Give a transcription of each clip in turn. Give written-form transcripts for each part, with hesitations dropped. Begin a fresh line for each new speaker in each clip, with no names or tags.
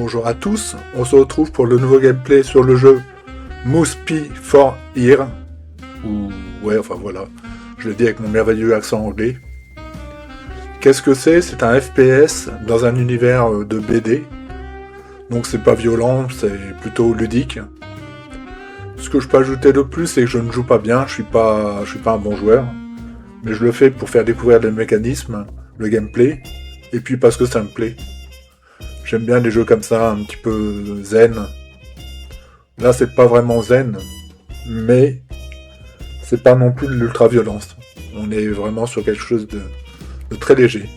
Bonjour à tous, on se retrouve pour le nouveau gameplay sur le jeu Moospi for Here. Ouais, enfin voilà, je le dis avec mon merveilleux accent anglais. Qu'est-ce que c'est? C'est un FPS dans un univers de BD. Donc c'est pas violent, c'est plutôt ludique. Ce que je peux ajouter de plus, c'est que je ne joue pas bien, je suis pas un bon joueur. Mais je le fais pour faire découvrir les mécanismes, le gameplay, et puis parce que ça me plaît. J'aime bien les jeux comme ça, un petit peu zen. Là, c'est pas vraiment zen, mais c'est pas non plus de l'ultra-violence. On est vraiment sur quelque chose de très léger.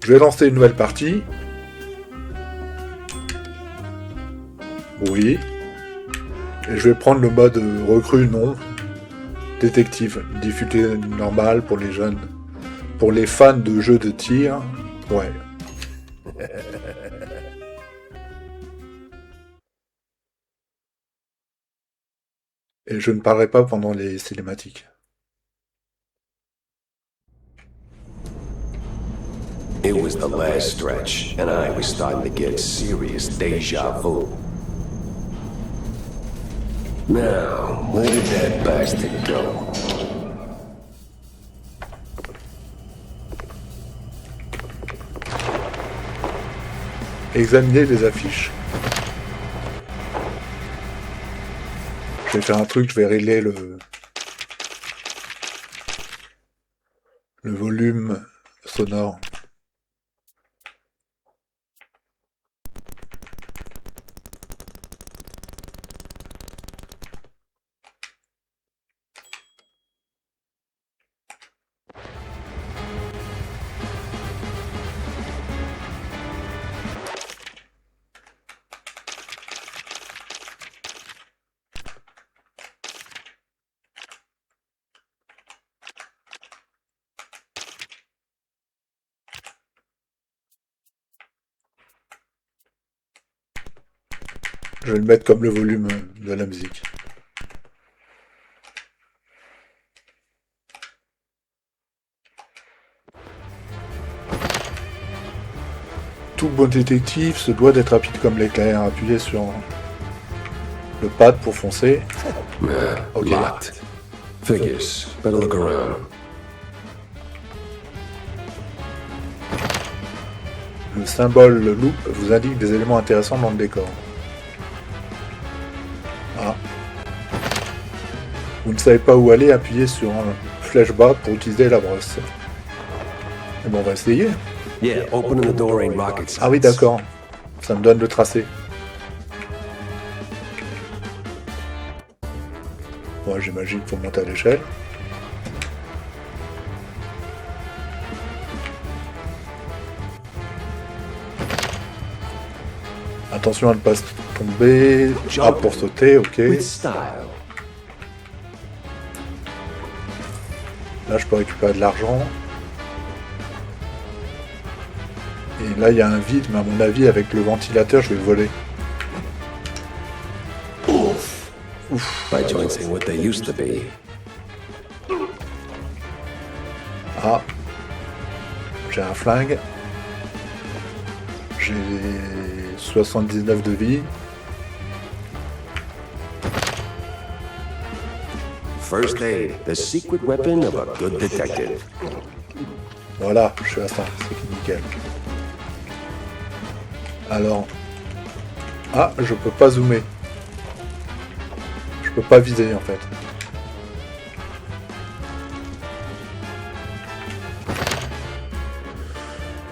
Je vais lancer une nouvelle partie. Oui. Et je vais prendre le mode recrue, non. Détective. Difficulté normale pour les jeunes. Pour les fans de jeux de tir, ouais. Et je ne parlerai pas pendant les cinématiques.
It was the last stretch, and I was starting to get serious deja vu. Now, where did that bastard go?
Examiner les affiches. Je vais faire un truc, je vais régler le volume sonore. Je vais le mettre comme le volume de la musique. Tout bon détective se doit d'être rapide comme l'éclair. Appuyez sur le pad pour foncer. Ok.
Locked. Figures. Better look around.
Le symbole loupe vous indique des éléments intéressants dans le décor. Ah. Vous ne savez pas où aller, appuyez sur flèche bas pour utiliser la brosse. Et bon, on va essayer.
Yeah, opening the door ain't rocket science.
Ah oui, d'accord. Ça me donne le tracé. Ouais, j'imagine qu'il faut monter à l'échelle. Attention à ne pas tomber. Ah, pour sauter, ok.
With style.
Là, je peux récupérer de l'argent. Et là, il y a un vide, mais à mon avis, avec le ventilateur, je vais voler. Ouf.
My joints ain't what they used to be.
Ah. J'ai un flingue. J'ai 79 de vie.
First aid, the secret weapon of a good detective.
Voilà, je suis à ça, c'est nickel. Alors... Ah, je peux pas zoomer. Je peux pas viser, en fait.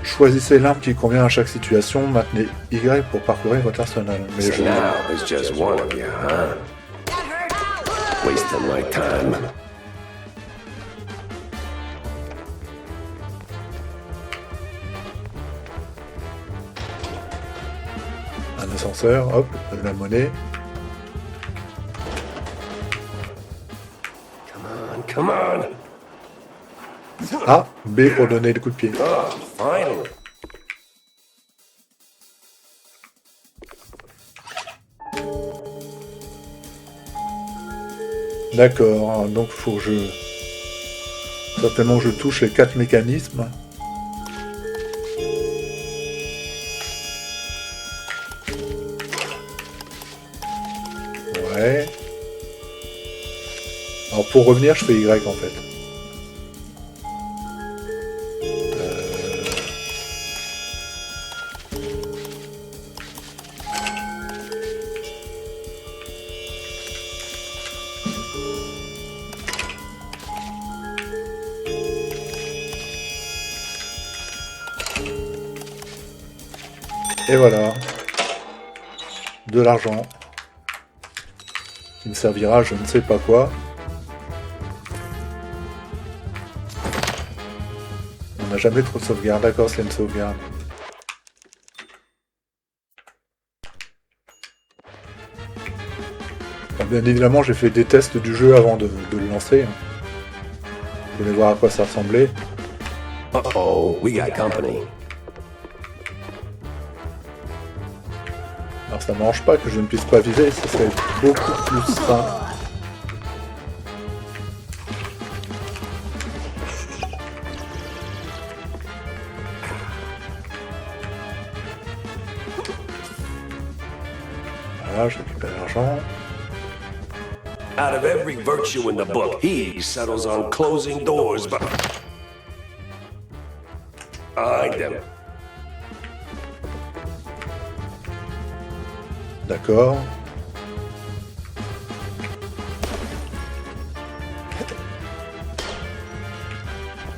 Choisissez l'arme qui convient à chaque situation, maintenez Y pour parcourir votre arsenal. Mais
So
je...
now there's just one of you, huh? Wasting my time.
Un ascenseur, hop, de la monnaie.
Come on.
A, B pour donner le coup de pied.
Oh, finally.
D'accord, donc faut que je... Certainement je touche les 4 mécanismes. Ouais. Alors pour revenir, je fais Y en fait. Et voilà, de l'argent, qui me servira à je ne sais pas quoi. On n'a jamais trop de sauvegarde, d'accord, c'est une sauvegarde. Alors, bien évidemment, j'ai fait des tests du jeu avant de le lancer. Je voulais voir à quoi ça ressemblait.
Uh-oh, we got company.
Alors ça m'arrange pas que je ne puisse pas viser, ça serait beaucoup plus simple. Voilà, je récupère l'argent.
Out of every virtue in the book, he settles on closing doors behind them.
D'accord.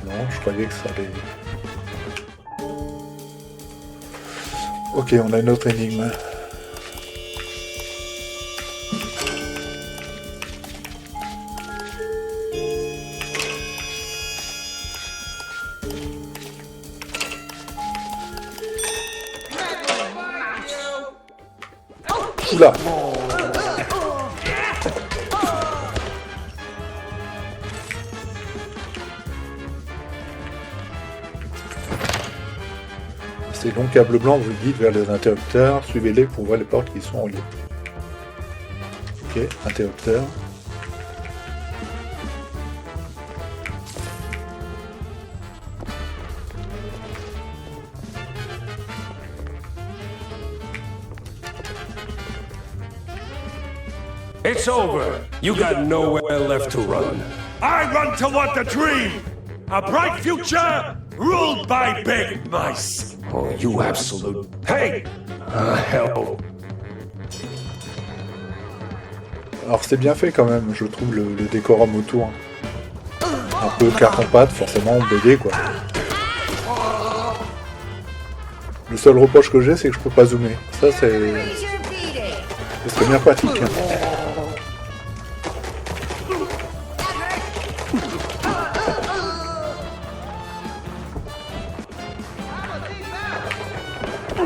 Non, je croyais que ça allait... Ok, on a une autre énigme. Oula! Ces longs câbles blancs vous guident vers les interrupteurs. Suivez-les pour voir les portes qui sont reliées. Ok, interrupteur.
It's over. You got nowhere left to run.
I run toward the dream! A bright future ruled by big mice!
Oh, you absolute... Hey! Hell.
Alors c'est bien fait quand même, je trouve le décorum autour. Un peu carton-pâte, forcément BD quoi. Le seul reproche que j'ai, c'est que je peux pas zoomer. Ça c'est... Ce serait bien pratique.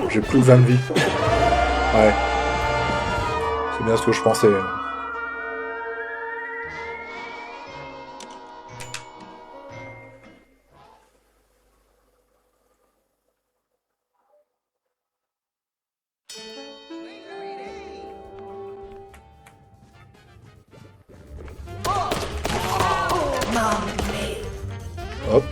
J'ai plus que 20 de vie. Ouais. C'est bien ce que je pensais. Hop.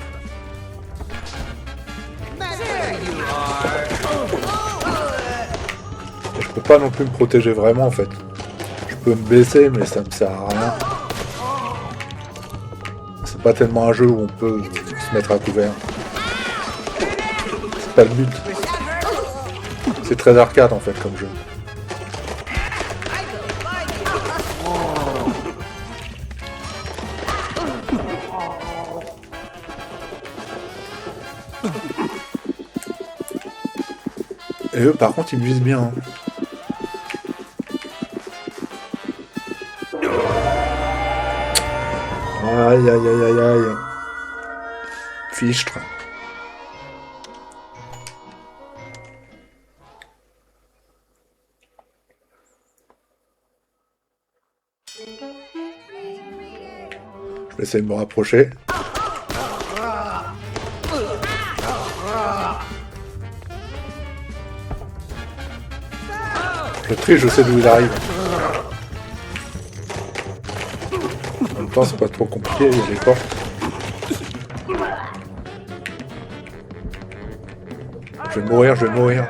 Et je peux pas non plus me protéger vraiment en fait. Je peux me baisser mais ça me sert à rien. C'est pas tellement un jeu où on peut se mettre à couvert. C'est pas le but. C'est très arcade en fait comme jeu. Et eux par contre ils me visent bien. Hein. Aïe aïe aïe aïe aïe. Fichtre. Je vais essayer de me rapprocher. Je triche, je sais d'où il arrive. En même temps, c'est pas trop compliqué, il y a les portes. Je vais mourir, je vais mourir.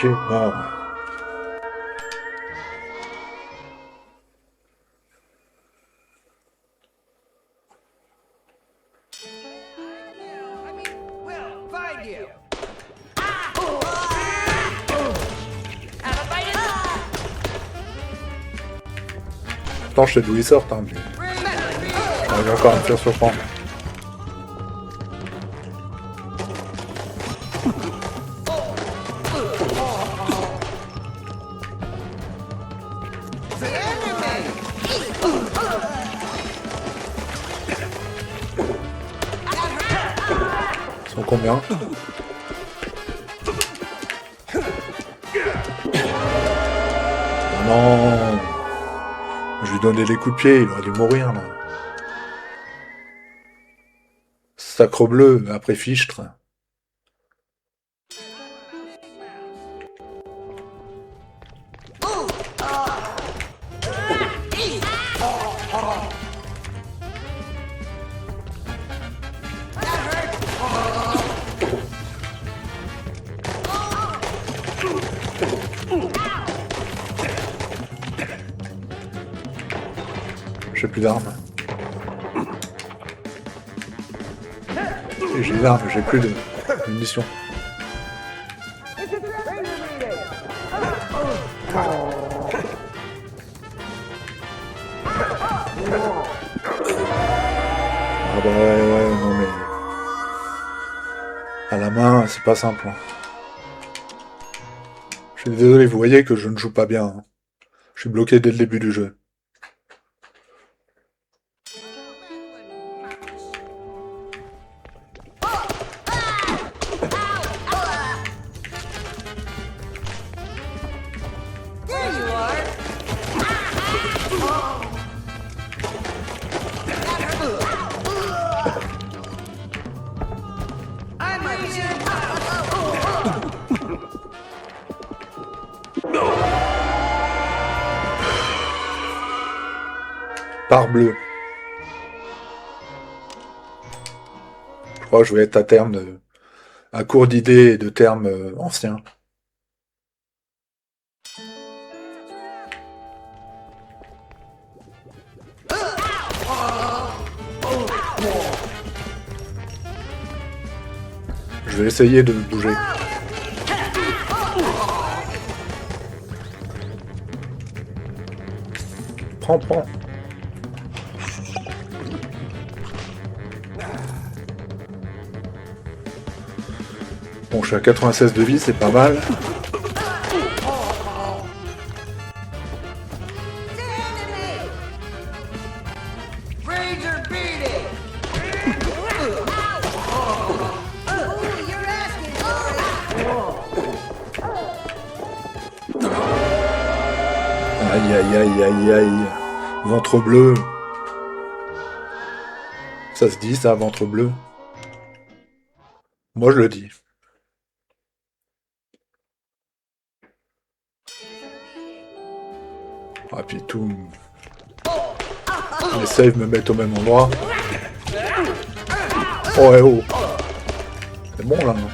chier. Bon. Pourtant, je sais d'où ils sortent, hein, mais... On va encore me faire surprendre. Ils sont combien? Oh non! Je lui donnais les coups de pied, il aurait dû mourir, là. Sacre bleu, après fichtre. J'ai plus d'armes. J'ai des armes, j'ai plus de munitions. Ah bah ouais, non mais... À la main, c'est pas simple. Hein. Je suis désolé, vous voyez que je ne joue pas bien. Hein. Je suis bloqué dès le début du jeu. Parbleu. Je crois que je vais être à court d'idées et de termes anciens. Je vais essayer de bouger. Prends. Bon, je suis à 96 de vie, c'est pas mal. Aïe. Ventre bleu. Ça se dit, ça, ventre bleu. Moi, je le dis. Ah, puis tout... Les saves me mettent au même endroit. Oh, oh. C'est bon, là, non?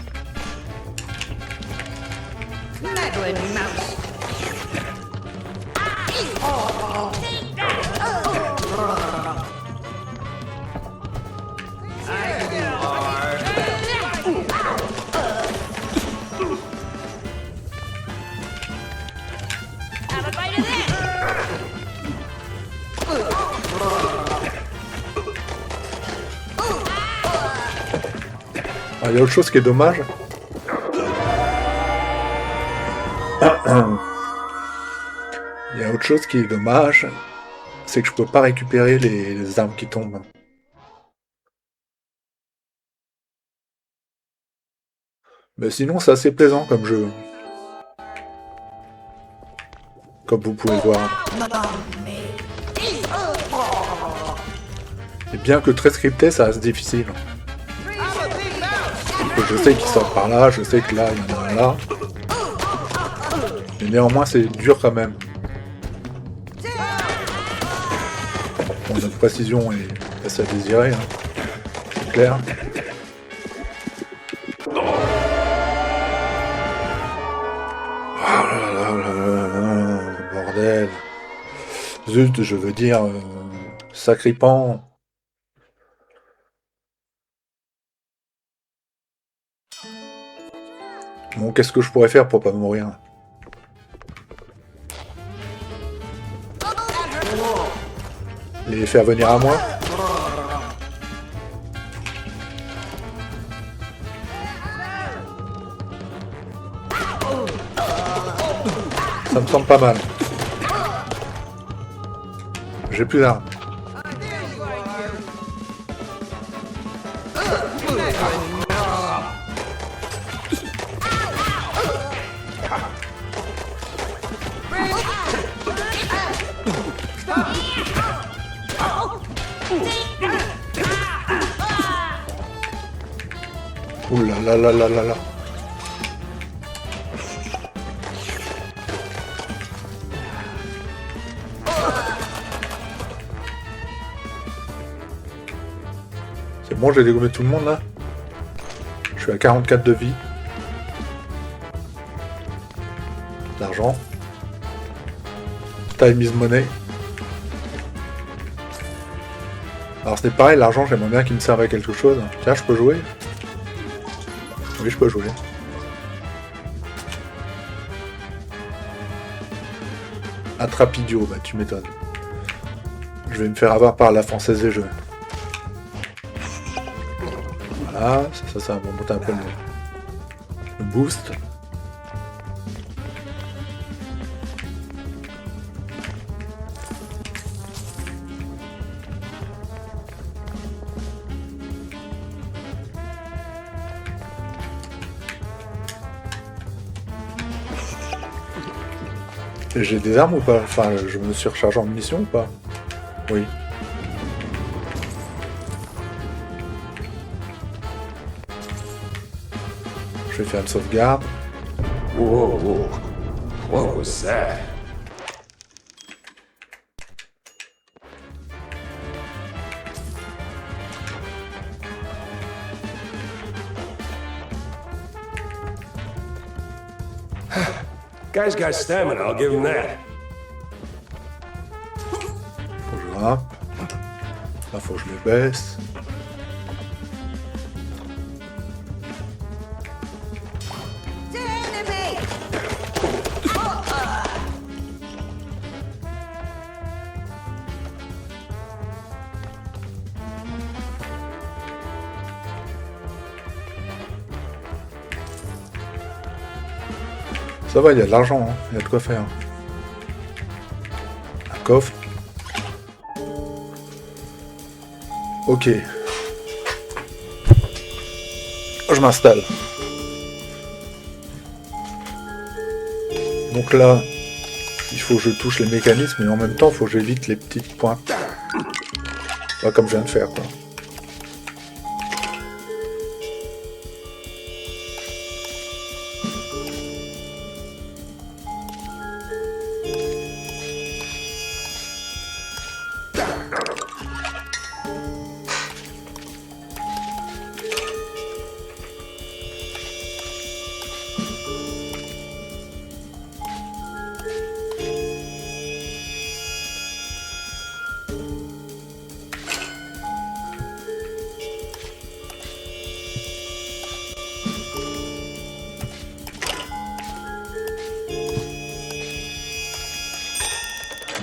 Il y a autre chose qui est dommage. Il y a autre chose qui est dommage, c'est que je peux pas récupérer les armes qui tombent. Mais sinon, c'est assez plaisant comme jeu. Comme vous pouvez voir. Et bien que très scripté, ça reste difficile. Je sais qu'ils sortent par là, je sais que là, il y en a un là. Mais néanmoins, c'est dur quand même. Bon, notre précision est assez à désirer, hein. C'est clair. bordel. Zut, je veux dire... sacripant. Bon, qu'est-ce que je pourrais faire pour pas mourir? Les faire venir à moi? Ça me semble pas mal. J'ai plus d'armes. Ouh là là là là là là. C'est bon, j'ai dégommé tout le monde là. Je suis à 44 de vie. L'argent. Time is money. Alors c'est pareil, l'argent, j'aimerais bien qu'il me serve à quelque chose. Tiens, je peux jouer? Oui, je peux jouer. Attrape idiot, bah tu m'étonnes. Je vais me faire avoir par la Française des Jeux. Voilà, ça va monter un peu le boost. J'ai des armes ou pas? Enfin, je me suis rechargé en munitions ou pas? Oui. Je vais faire une sauvegarde.
Whoa, whoa. What was that? Guy's got stamina, I'll give him that.
Faut que je rappe. Là, faut que je le baisse. Ça va, il y a de l'argent, hein. Il y a de quoi faire. Un coffre. Ok. Je m'installe. Donc là, il faut que je touche les mécanismes, mais en même temps, il faut que j'évite les petites pointes. Pas comme je viens de faire, quoi.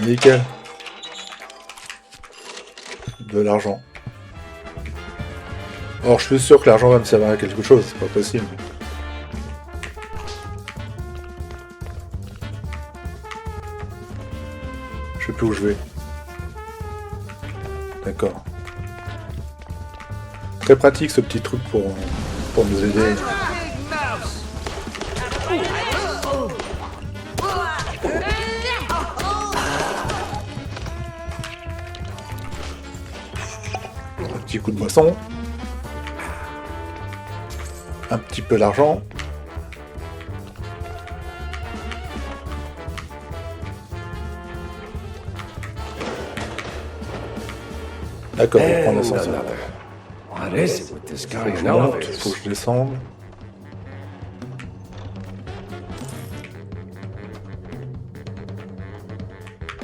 Nickel. De l'argent. Or, je suis sûr que l'argent va me servir à quelque chose, c'est pas possible. Je sais plus où je vais. D'accord. Très pratique ce petit truc pour nous aider. Petit coup de boisson. Un petit peu d'argent. D'accord, on va prendre l'ascenseur.
What is it with this guy
Faut que je
in
monte,
elevators?
faut que je descende.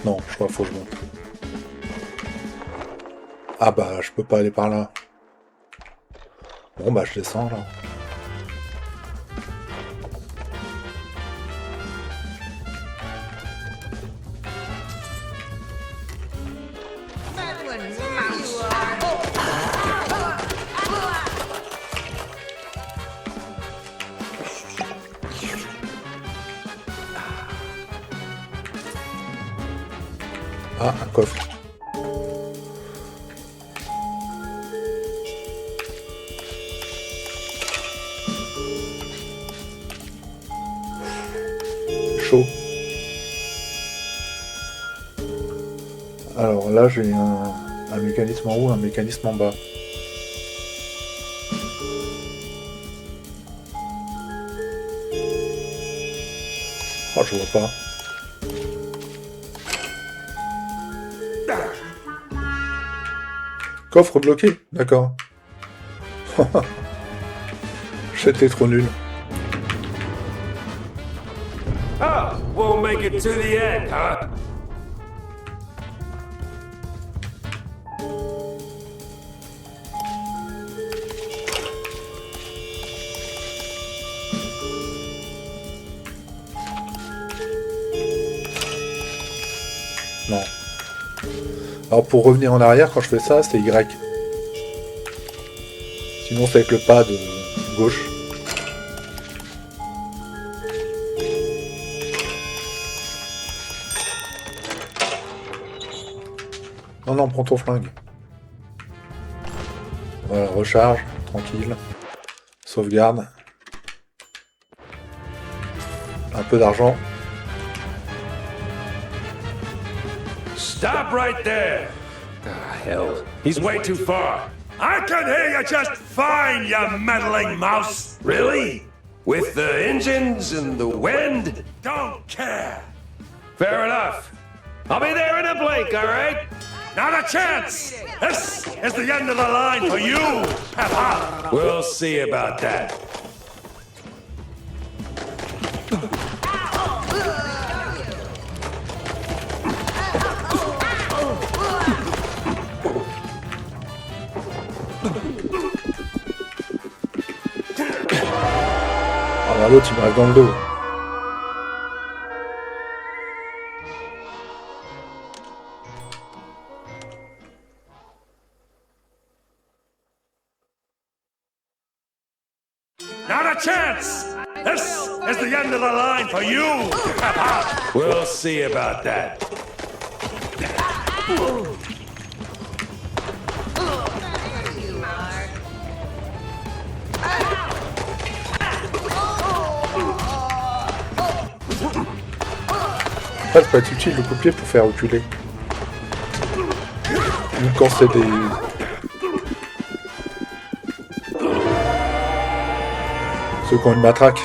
Non, je crois qu'il faut que je monte. Ah bah, je peux pas aller par là. Bon bah, je descends là. Ah, un coffre. Chaud. Alors là, j'ai un mécanisme en haut, un mécanisme en bas. Oh, je vois pas. Coffre bloqué, d'accord. J'étais trop nul.
Ah, won't make it to the end, huh?
Non. Alors pour revenir en arrière, quand je fais ça, c'est Y. Sinon c'est avec le pad gauche. Non, non, prends ton flingue. Voilà, recharge, tranquille. Sauvegarde. Un peu d'argent.
Stop right there!
Hell.
He's way too far. I can hear you just fine, you meddling mouse!
Really? With the engines and the wind?
Don't care!
Fair enough. I'll be there in a blink, all right?
Not a chance! This is the end of the line for you, Peppa!
We'll see about that.
Ah bah l'autre il me reste dans le dos.
Not a chance! This is the end of the line for you, Peppa!
We'll see about that.
Ça peut être utile le coup de pied pour faire reculer. Ou quand c'est des... Ceux qui ont une matraque.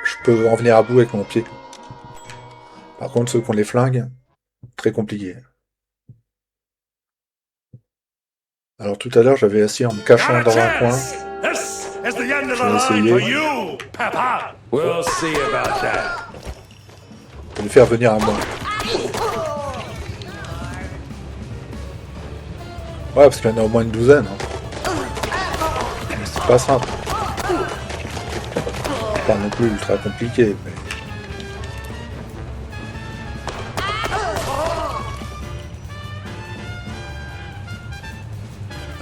Je peux en venir à bout avec mon pied. Par contre, ceux qui ont les flingues, très compliqué. Alors tout à l'heure, j'avais assis en me cachant
Not a
dans un coin.
chance! This is the end of the
Je vais
line
essayer.
for you, Peppa!
We'll see about that.
Pour le faire venir à moi. Ouais, parce qu'il y en a au moins une douzaine. Hein. C'est pas simple. Pas non plus ultra compliqué, mais...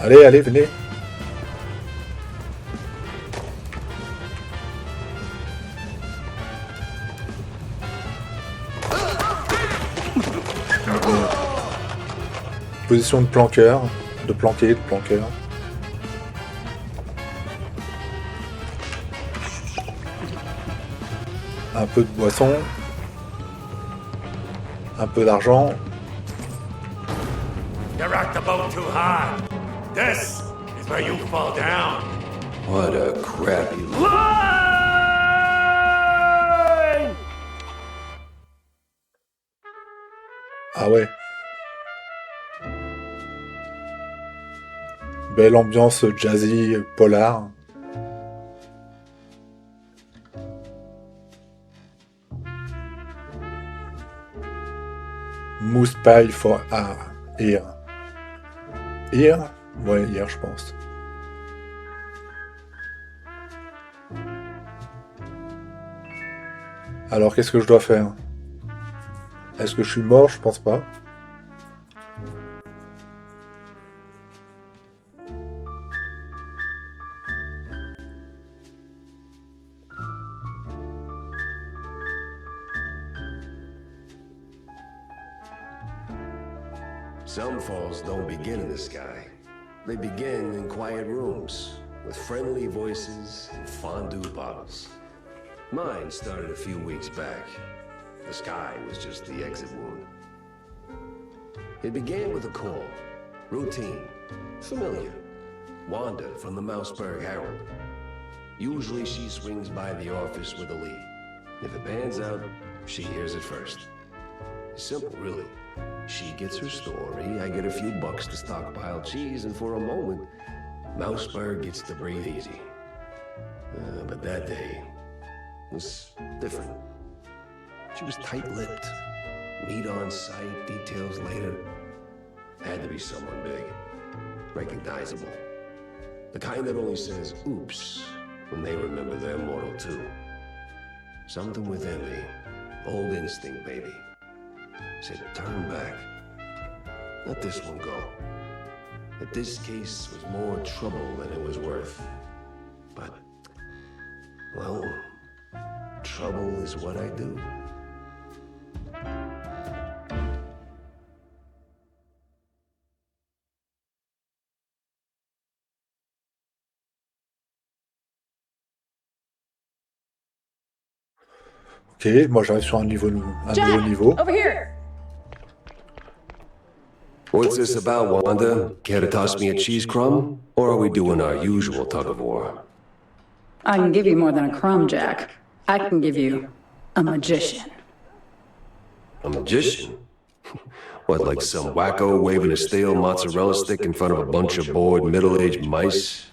Allez, allez, venez. Position de planqueur, de planqué, de planqueur. Un peu de boisson. Un peu d'argent.
You rocked the boat too hard. This is where you fall down.
What a crappy...
Line!
Ah ouais. Belle ambiance jazzy, polar. Moose Pie for Ear. Ear? Ouais, hier, je pense. Alors, qu'est-ce que je dois faire? Est-ce que je suis mort? Je pense pas.
Some falls don't begin in the sky. They begin in quiet rooms, with friendly voices and fondue bottles. Mine started a few weeks back. The sky was just the exit wound. It began with a call. Routine. Familiar. Wanda from the Mouseburg Herald. Usually she swings by the office with a lead. If it pans out, she hears it first. It's simple, really. She gets her story, I get a few bucks to stockpile cheese, and for a moment, Mouseburg gets to breathe easy. But that day was different. She was tight-lipped. Meat on sight, details later. Had to be someone big. Recognizable. The kind that only says, oops, when they remember their mortal too. Something within me. Old instinct, baby. Said, turn back. Let this one go. That this case was more trouble than it was worth. But, well, trouble is what I do.
Ok, moi j'arrive sur un nouveau niveau.
Over here.
What's this about, Wanda? Care to toss me a cheese crumb? Or are we doing our usual tug-of-war?
I can give you more than a crumb, Jack. I can give you a magician.
A magician? What, like some wacko waving a stale mozzarella stick in front of a bunch of bored middle-aged mice?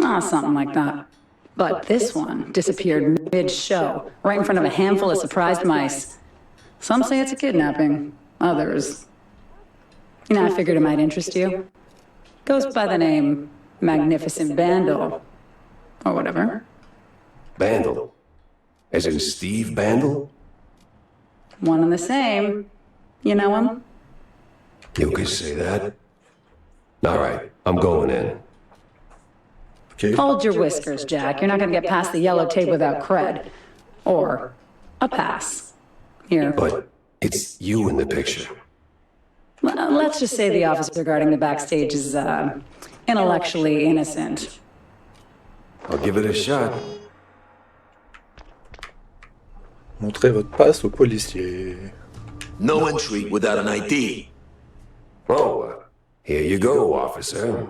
Something like that. But this one disappeared mid-show, right in front of a handful of surprised mice. Some say it's a kidnapping, others... I figured it might interest you. Goes by the name Magnificent Bandle. Or whatever.
Bandle? As in Steve Bandle?
One and the same. You know him?
You could say that. All right, I'm going in.
Okay.
Hold your whiskers, Jack. You're not gonna get past the yellow tape without cred. Or a pass. Here.
But it's you in the picture.
Let's just say the officer guarding the backstage is, intellectually innocent.
I'll give it a shot.
Montrez votre passe au policier.
No entry without an ID.
Oh, here you go, officer.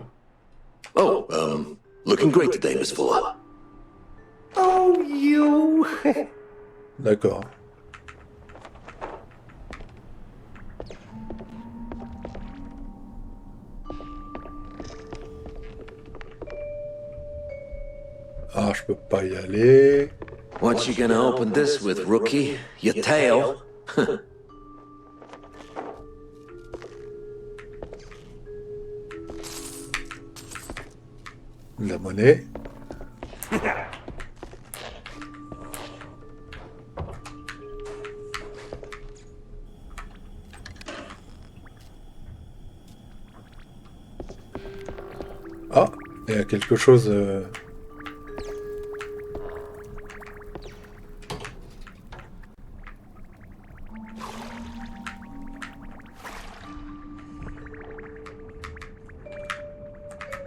Oh, looking great today, Miss Fuller.
Oh, you...
D'accord. Ah, je peux pas y aller.
What you gonna open this with, rookie? Your tail?
La monnaie. Ah, il y a quelque chose...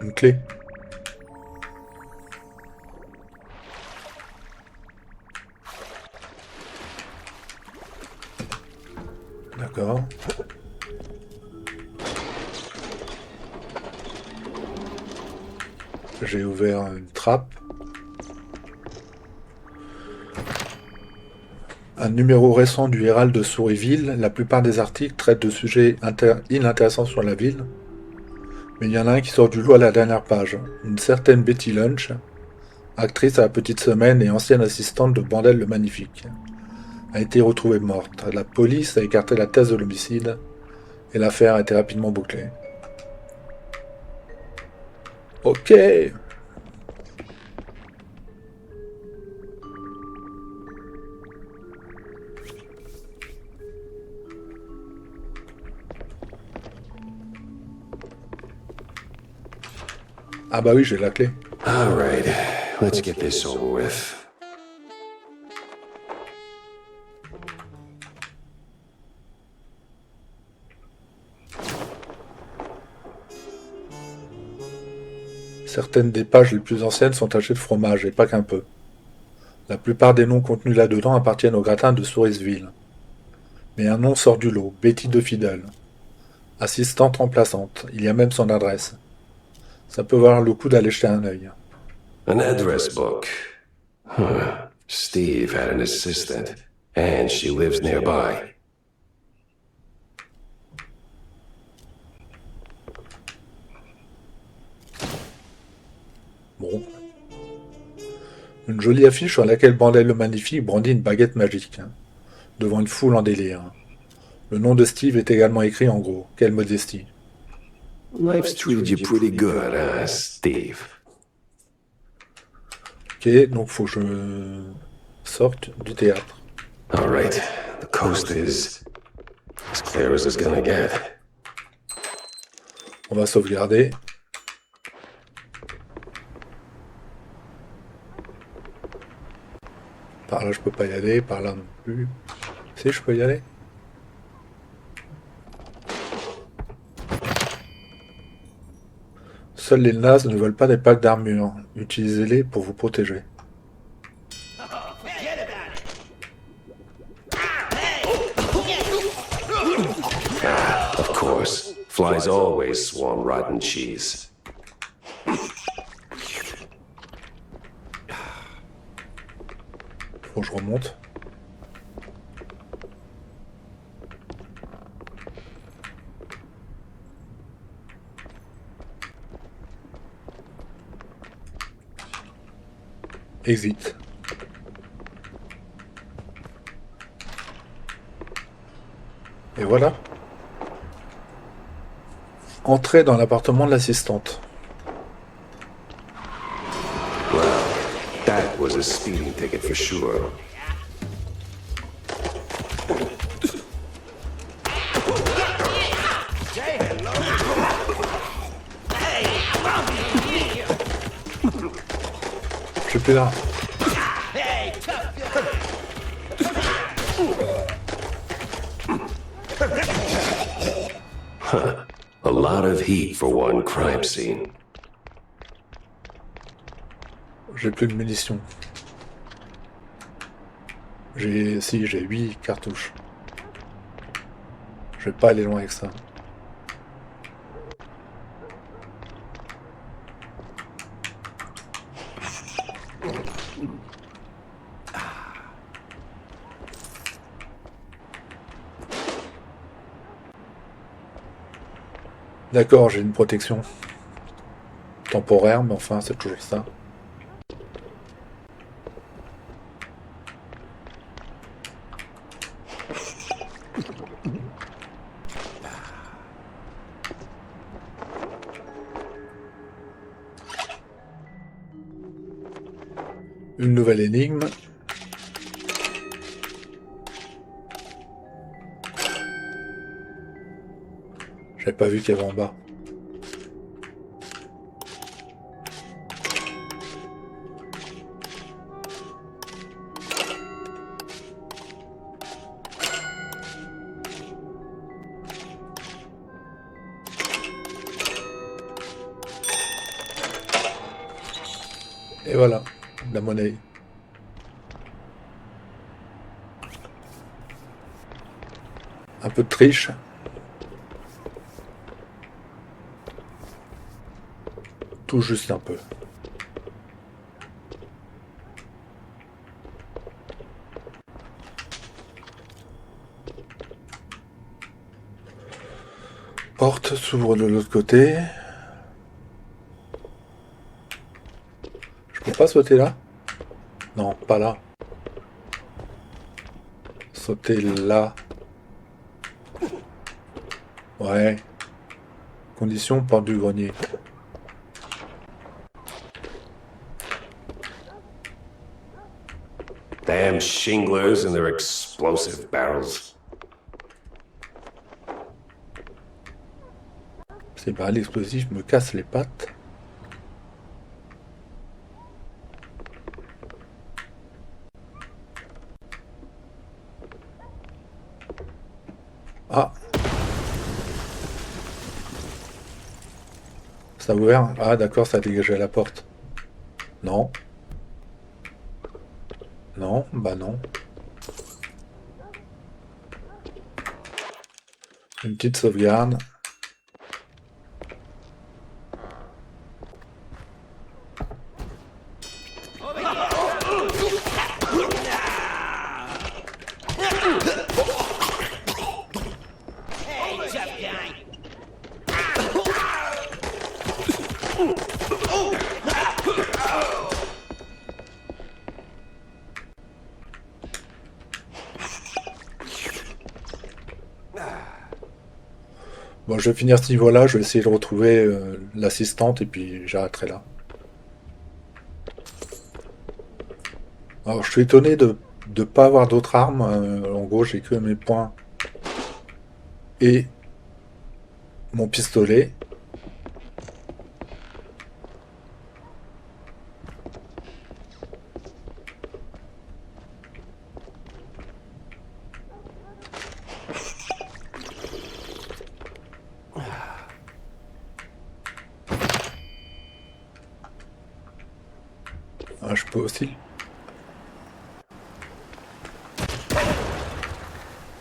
Une clé. D'accord. J'ai ouvert une trappe. Un numéro récent du Herald de Sourisville. La plupart des articles traitent de sujets inintéressants sur la ville. Mais il y en a un qui sort du lot à la dernière page. Une certaine Betty Lunch, actrice à la petite semaine et ancienne assistante de Bandel le Magnifique. a été retrouvée morte. La police a écarté la thèse de l'homicide et l'affaire a été rapidement bouclée. Ok. Ah bah oui, j'ai la clé.
All right, let's get this over with.
Certaines des pages les plus anciennes sont tachées de fromage, et pas qu'un peu. La plupart des noms contenus là-dedans appartiennent au gratin de Sourisville. Mais un nom sort du lot, Betty de Fidel. Assistante remplaçante, il y a même son adresse. Ça peut valoir le coup d'aller jeter un œil.
An address book. Huh. Steve had an assistant, and she lives nearby.
Bon. Une jolie affiche sur laquelle Bandel le Magnifique brandit une baguette magique, devant une foule en délire. Le nom de Steve est également écrit en gros. Quelle modestie.
Life's treated you pretty good, huh, Steve?
Ok, donc faut que je sorte du théâtre.
All right, the coast is as clear as it's gonna get.
On va sauvegarder. Par là je peux pas y aller, par là non plus. Si, je peux y aller. Seuls les nazes ne veulent pas des packs d'armure. Utilisez-les pour vous protéger.
Of course, flies always swarm rotten cheese.
Faut que je remonte. Exit. Et voilà. Entrez dans l'appartement de l'assistante.
Well, that was a speeding ticket for sure.
Je suis plus là.
A lot of heat for one crime scene.
J'ai plus de munitions. J'ai 8 cartouches. Je vais pas aller loin avec ça. D'accord, j'ai une protection temporaire, mais enfin, c'est toujours ça. Une nouvelle énigme. J'avais pas vu qu'il y avait en bas. Et voilà, la monnaie. Un peu de triche. Tout juste un peu. Porte s'ouvre de l'autre côté. Je peux pas sauter là? Non, pas là. sauter là. Ouais. Condition porte du grenier.
Damn shinglers and their explosive barrels.
Ces barils explosifs me cassent les pattes. Ah. Ça a ouvert. Ah d'accord, ça a dégagé la porte. Non. Non, bah non. Une petite sauvegarde. Bon, je vais finir ce niveau-là, je vais essayer de retrouver l'assistante et puis j'arrêterai là. Alors, je suis étonné de ne pas avoir d'autres armes. En gros, j'ai que mes poings et mon pistolet. Ah, je peux aussi.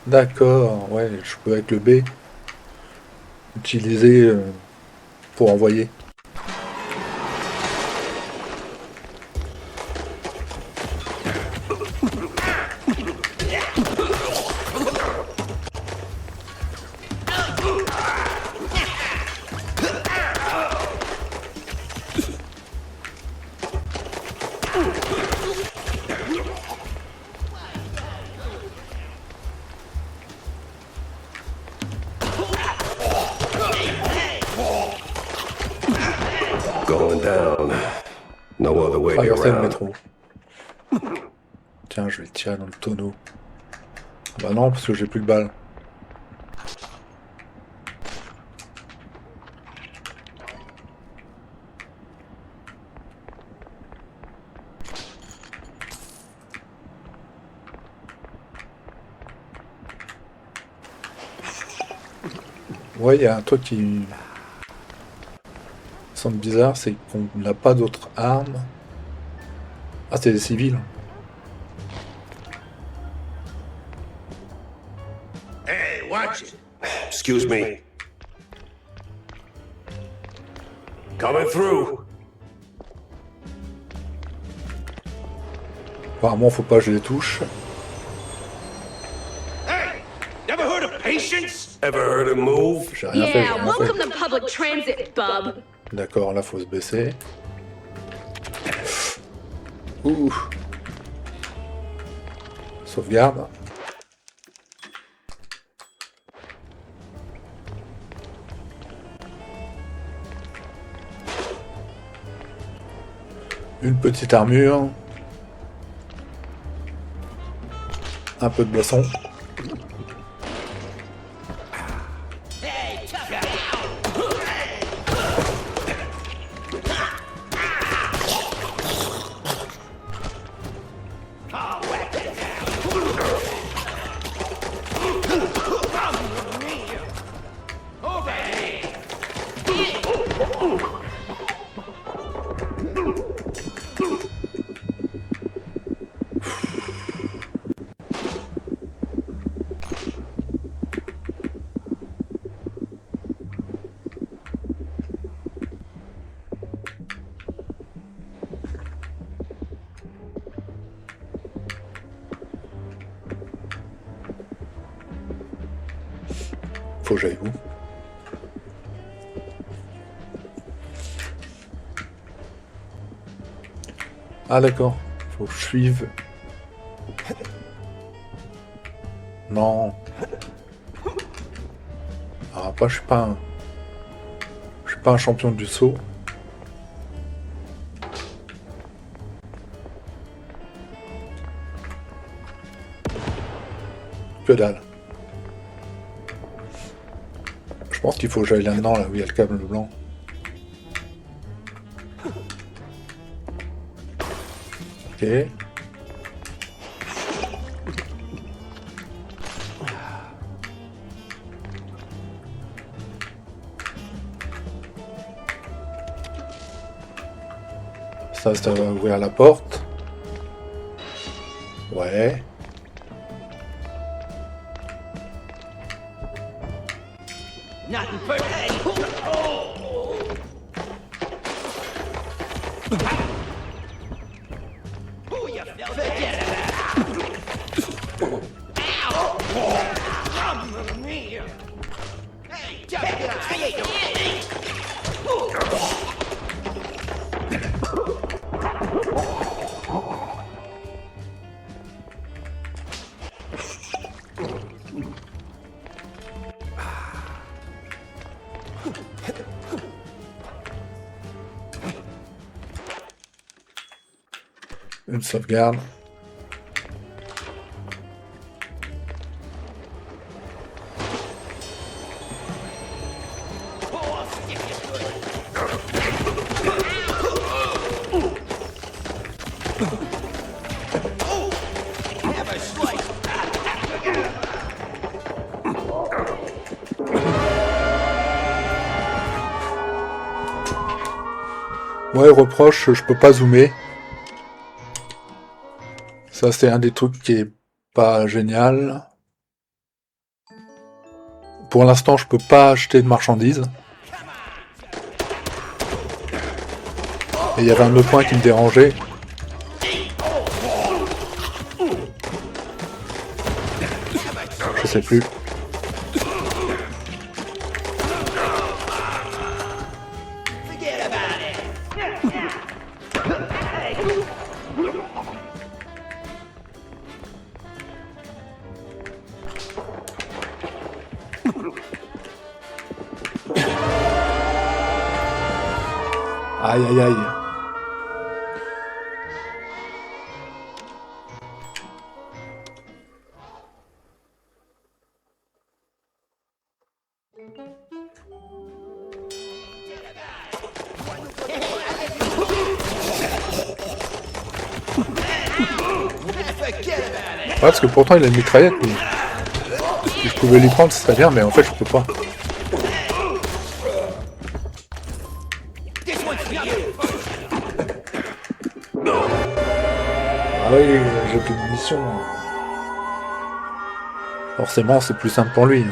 D'accord, ouais, je peux avec le B utiliser pour envoyer.
Going down. No other way
Traverser le
around.
métro. Tiens, je vais tirer dans le tonneau. Bah non, parce que j'ai plus de balles. Ouais, il y a un truc qui semble bizarre, c'est qu'on n'a pas d'autres armes. Ah, c'est des civils.
Hey, watch it.
Excuse me. Coming through.
Apparemment, faut pas que je les touche.
Hey, never heard of patience?
Ever heard of move?
J'ai rien fait, j'ai
Yeah,
rien fait.
welcome to public transit, bub.
D'accord, là, faut se baisser. Ouh. Sauvegarde. Une petite armure. Un peu de boisson. Faut que j'aille où? Ah d'accord, faut que je suive. Non. Alors après, je suis pas un champion du saut. Que dalle. Je pense qu'il faut que j'aille là-dedans, là où il y a le câble blanc. Ok. Ça va ouvrir la porte. Ouais. Une sauvegarde. Ouais, reproche, je peux pas zoomer. Ça, c'est un des trucs qui est pas génial. Pour l'instant, je peux pas acheter de marchandises. Et il y avait un autre point qui me dérangeait. Je sais plus. Aïe aïe aïe. Ouais, parce que pourtant il a une mitraillette, mais si je pouvais l'y prendre, ce serait bien, mais en fait je peux pas. Ah oui, j'ai plus de munitions. Forcément, c'est plus simple pour lui.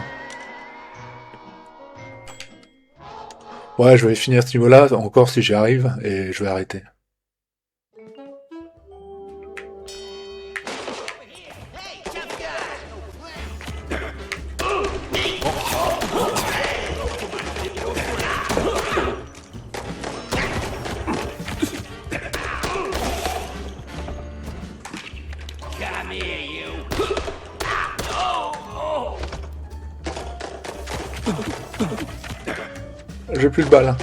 Ouais, je vais finir ce niveau-là, encore si j'y arrive, et je vais arrêter. J'ai plus de balles.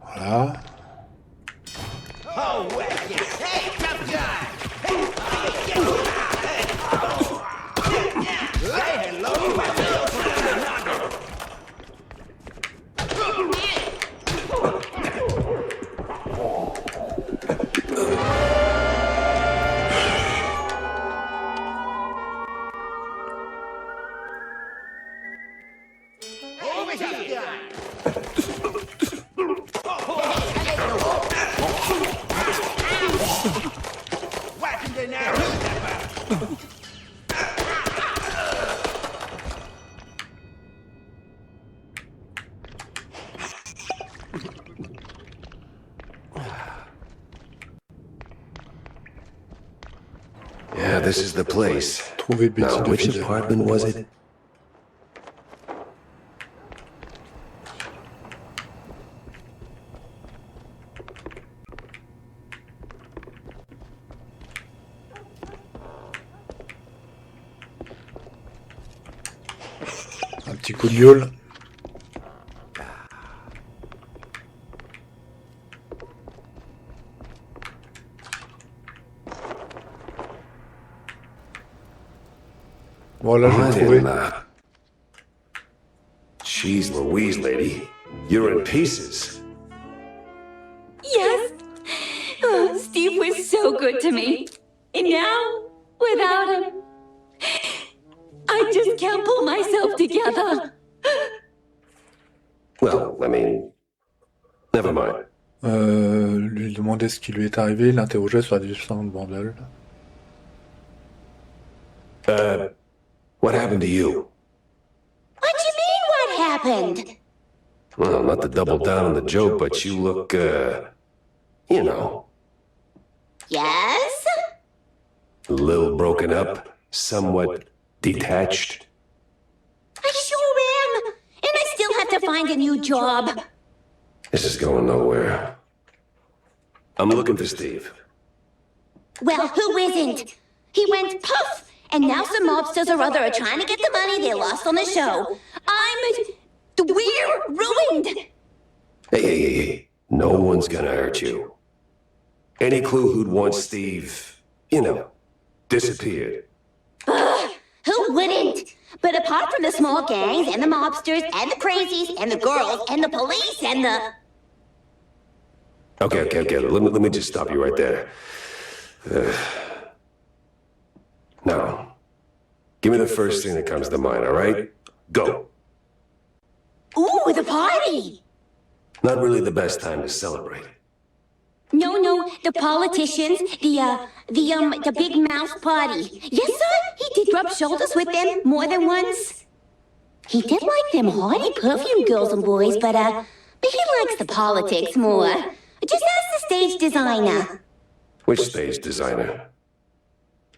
Voilà.
Yeah, this is the place.
Trouver Betty
Now,
de
which
Fidel.
apartment was it?
Un petit coup de gueule. Voilà, j'ai trouvé.
Jeez Louise, lady. You're in pieces.
Yes. Oh, Steve was so good to me. And now, without him, I just can't pull myself together.
Well, I mean, never mind.
Lui demander ce qui lui est arrivé, l'interroger sur la discussion de bordel.
What happened to you?
What do you mean, what happened?
Well, not to double down on the joke, but you look, you know,
Yes?
a little broken up, somewhat detached.
I sure am. And I still have to find a new job.
This is going nowhere. I'm looking for Steve.
Well, who isn't? He went puff, and now some mobsters or other are trying to get the money they lost on the show. We're ruined.
Hey. No one's gonna hurt you. Any clue who'd want Steve, you know, disappeared?
Who wouldn't? But apart from the small gangs and the mobsters and the crazies and the girls and the police and the...
Okay. Let me just stop you right there. Now, give me the first thing that comes to mind, all right? Go.
Ooh, the party!
Not really the best time to celebrate.
No, the politicians, the big mouse party. Yes, sir, he did rub shoulders with them more than once. He did like them haughty perfume girls and boys, but he likes the politics more. Just ask the stage designer.
Which stage designer?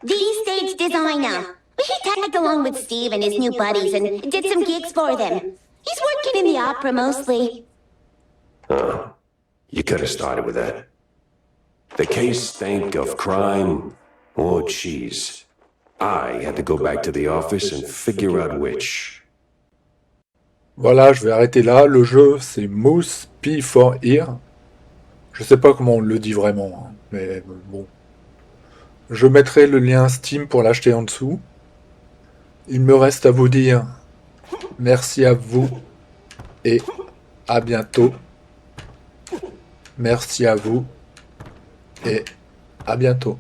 The stage designer. He tagged along with Steve and his new buddies and did some gigs for them. He's working in the opera mostly.
Oh, you could have started with that. The case stank of crime or cheese. I had to go back to the office and figure out which.
Voilà, je vais arrêter là. Le jeu, c'est Moose P for Ear. Je sais pas comment on le dit vraiment, hein, mais bon. Je mettrai le lien Steam pour l'acheter en dessous. Il me reste à vous dire merci à vous et à bientôt. Merci à vous et à bientôt.